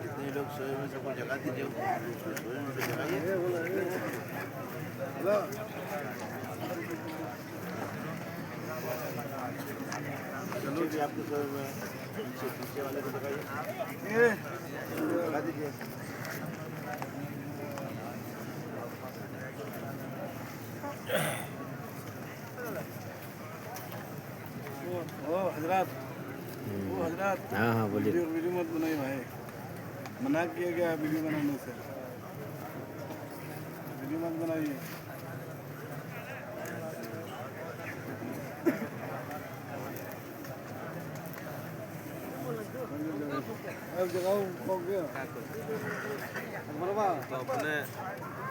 कितने लोग सोए में सबको जगा दीजिए, सोए में तो जगाइए। चलो जी, आपको सोए में पीछे वाले को जगाइए, जगा दीजिए। हजरात, वो हजरात, हाँ हाँ बोलिए। वीडियो मत बनाइए भाई, मना किया गया वीडियो बनाने से। वीडियो मत बनाइए। अब जगाओ हो गया। तो अपने